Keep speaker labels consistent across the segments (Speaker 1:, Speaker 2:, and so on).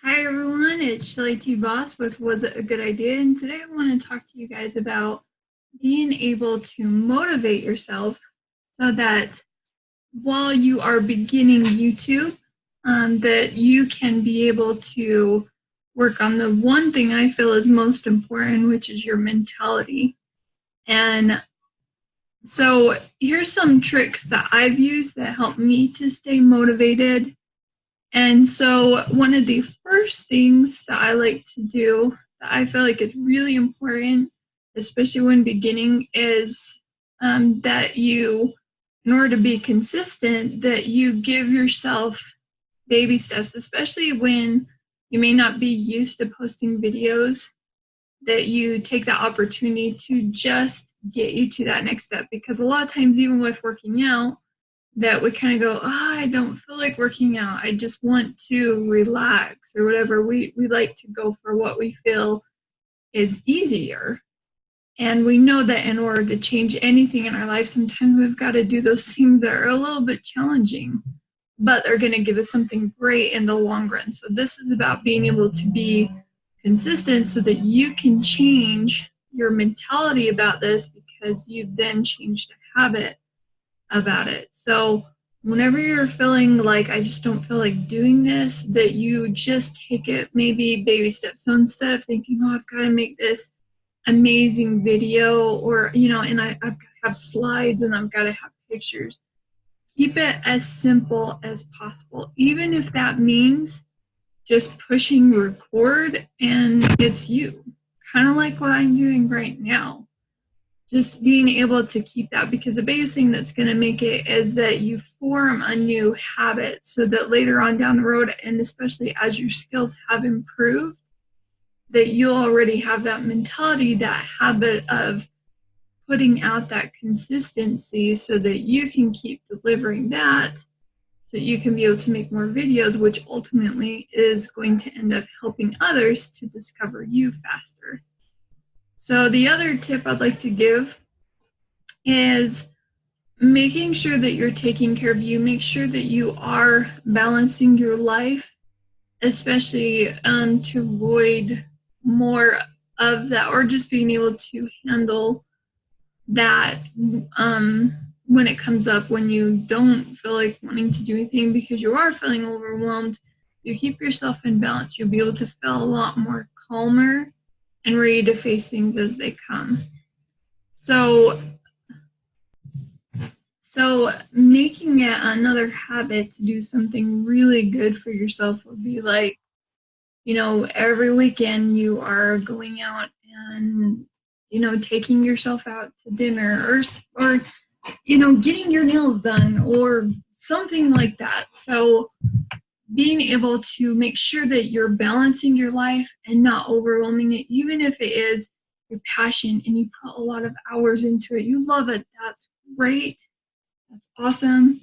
Speaker 1: Hi everyone, it's Shelly T. Boss with Was It a Good Idea? And today I want to talk to you guys about being able to motivate yourself so that while you are beginning YouTube, that you can be able to work on the one thing I feel is most important, which is your mentality. And so here's some tricks that I've used that help me to stay motivated. And so, one of the first things that I like to do that I feel like is really important, especially when beginning, is that you, in order to be consistent, that you give yourself baby steps, especially when you may not be used to posting videos, that you take that opportunity to just get you to that next step. Because a lot of times, even with working out, that we kind of go, I don't feel like working out. I just want to relax or whatever. We like to go for what we feel is easier. And we know that in order to change anything in our life, sometimes we've got to do those things that are a little bit challenging, but they're going to give us something great in the long run. So this is about being able to be consistent so that you can change your mentality about this, because you've then changed a habit about it. So whenever you're feeling like I just don't feel like doing this, that you just take it maybe baby steps. So instead of thinking, oh, I've got to make this amazing video, or and I've got to have slides and I've got to have pictures, keep it as simple as possible, even if that means just pushing record and it's you, kind of like what I'm doing right now. Just being able to keep that, because the biggest thing that's going to make it is that you form a new habit, so that later on down the road, and especially as your skills have improved, that you'll already have that mentality, that habit of putting out that consistency, so that you can keep delivering that, so you can be able to make more videos, which ultimately is going to end up helping others to discover you faster. So the other tip I'd like to give is making sure that you're taking care of you. Make sure that you are balancing your life, especially to avoid more of that, or just being able to handle that when it comes up, when you don't feel like wanting to do anything because you are feeling overwhelmed. You keep yourself in balance, you'll be able to feel a lot more calmer and ready to face things as they come. So making it another habit to do something really good for yourself would be like, every weekend you are going out and, taking yourself out to dinner, or getting your nails done or something like that. So being able to make sure that you're balancing your life and not overwhelming it, even if it is your passion and you put a lot of hours into it, you love it, that's great. That's awesome.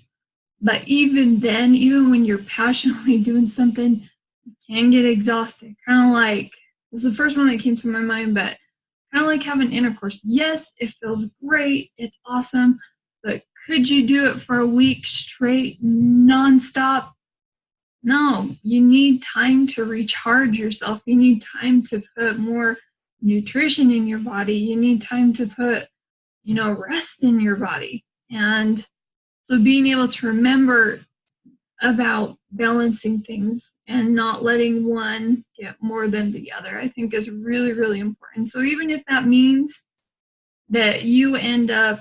Speaker 1: But even then, even when you're passionately doing something, you can get exhausted. Kind of like, this is the first one that came to my mind, but kind of like having intercourse. Yes, it feels great. It's awesome. But could you do it for a week straight, nonstop? No, you need time to recharge yourself. You need time to put more nutrition in your body. You need time to put, rest in your body. And so being able to remember about balancing things and not letting one get more than the other, I think is really, really important. So even if that means that you end up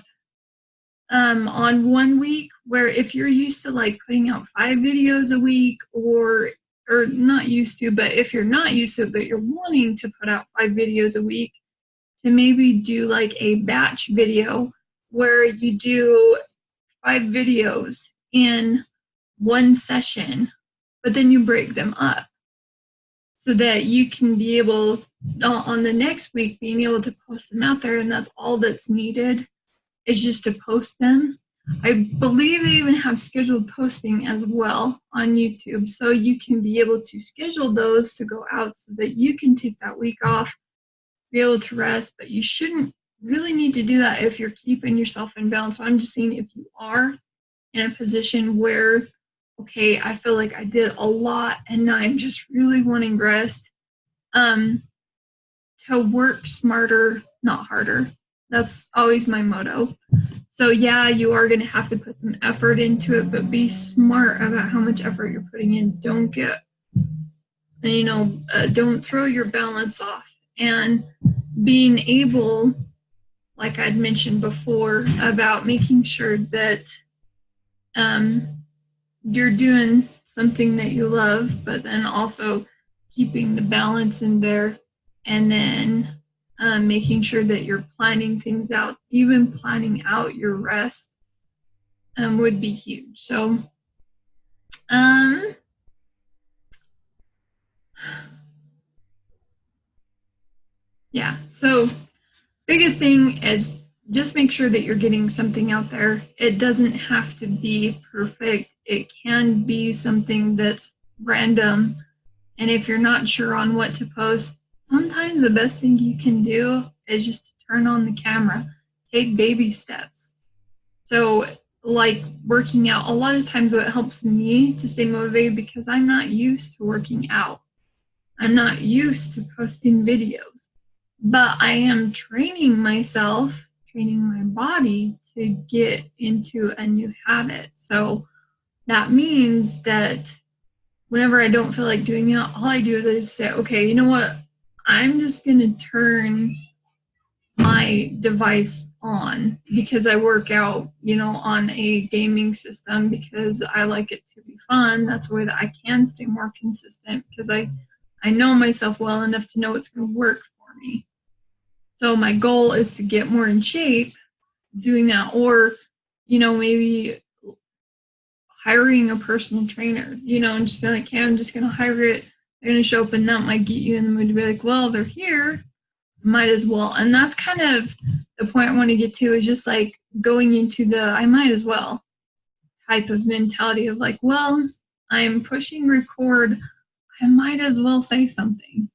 Speaker 1: on one week where, if you're used to like putting out 5 videos a week, or not used to, but if you're not used to it, but you're wanting to put out 5 videos a week, to maybe do like a batch video where you do 5 videos in one session, but then you break them up so that you can be able, on the next week, being able to post them out there. And that's all that's needed, is just to post them. I believe they even have scheduled posting as well on YouTube. So you can be able to schedule those to go out so that you can take that week off, be able to rest. But you shouldn't really need to do that if you're keeping yourself in balance. So I'm just saying, if you are in a position where okay, I feel like I did a lot and now I'm just really wanting rest. To work smarter, not harder. That's always my motto. So yeah, you are going to have to put some effort into it, but be smart about how much effort you're putting in. Don't get, don't throw your balance off. And being able, like I'd mentioned before, about making sure that you're doing something that you love, but then also keeping the balance in there, and then making sure that you're planning things out. Even planning out your rest would be huge. So yeah, so biggest thing is just make sure that you're getting something out there. It doesn't have to be perfect. It can be something that's random. And if you're not sure on what to post, sometimes the best thing you can do is just to turn on the camera, take baby steps. So like working out, a lot of times what helps me to stay motivated, because I'm not used to working out. I'm not used to posting videos, but I am training myself, training my body to get into a new habit. So that means that whenever I don't feel like doing it, all I do is I just say, okay, you know what? I'm just going to turn my device on because I work out, on a gaming system because I like it to be fun. That's a way that I can stay more consistent because I know myself well enough to know it's going to work for me. So my goal is to get more in shape doing that, or, maybe hiring a personal trainer, and just be like, hey, I'm just going to hire it. They're going to show up, and that might get you in the mood to be like, well, they're here, might as well. And that's kind of the point I want to get to, is just like going into the I might as well type of mentality of like, well, I'm pushing record, I might as well say something,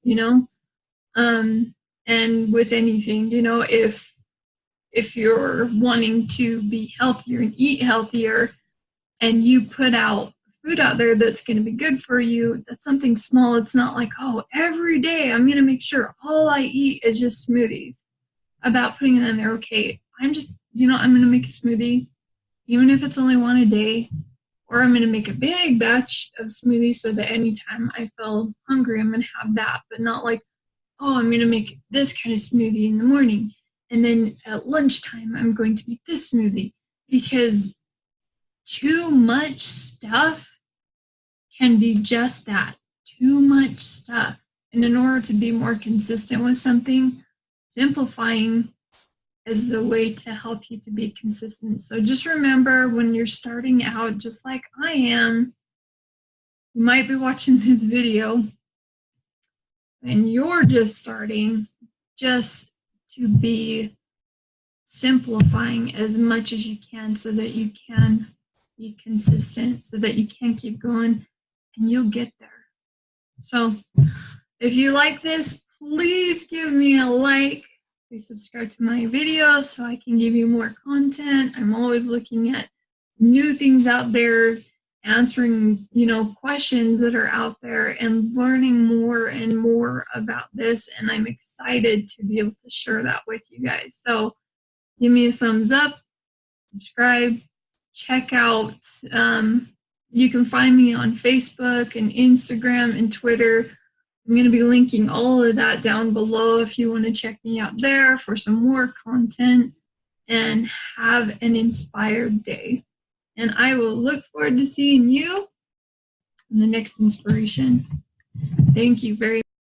Speaker 1: and with anything, if you're wanting to be healthier and eat healthier, and you put out food out there that's going to be good for you, that's something small. It's not like, oh, every day I'm going to make sure all I eat is just smoothies. About putting it in there, okay, I'm just, I'm going to make a smoothie, even if it's only one a day, or I'm going to make a big batch of smoothies so that anytime I feel hungry, I'm going to have that, but not like, oh, I'm going to make this kind of smoothie in the morning, and then at lunchtime, I'm going to make this smoothie, because too much stuff can be just that, too much stuff. And in order to be more consistent with something, simplifying is the way to help you to be consistent. So just remember, when you're starting out, just like I am, you might be watching this video and you're just starting, just to be simplifying as much as you can so that you can be consistent, so that you can keep going, and you'll get there. So if you like this, please give me a like. Please subscribe to my videos so I can give you more content. I'm always looking at new things out there, answering, questions that are out there, and learning more and more about this. And I'm excited to be able to share that with you guys. So give me a thumbs up, subscribe, check out. You can find me on Facebook and Instagram and Twitter. I'm going to be linking all of that down below if you want to check me out there for some more content. And have an inspired day. And I will look forward to seeing you in the next inspiration. Thank you very much.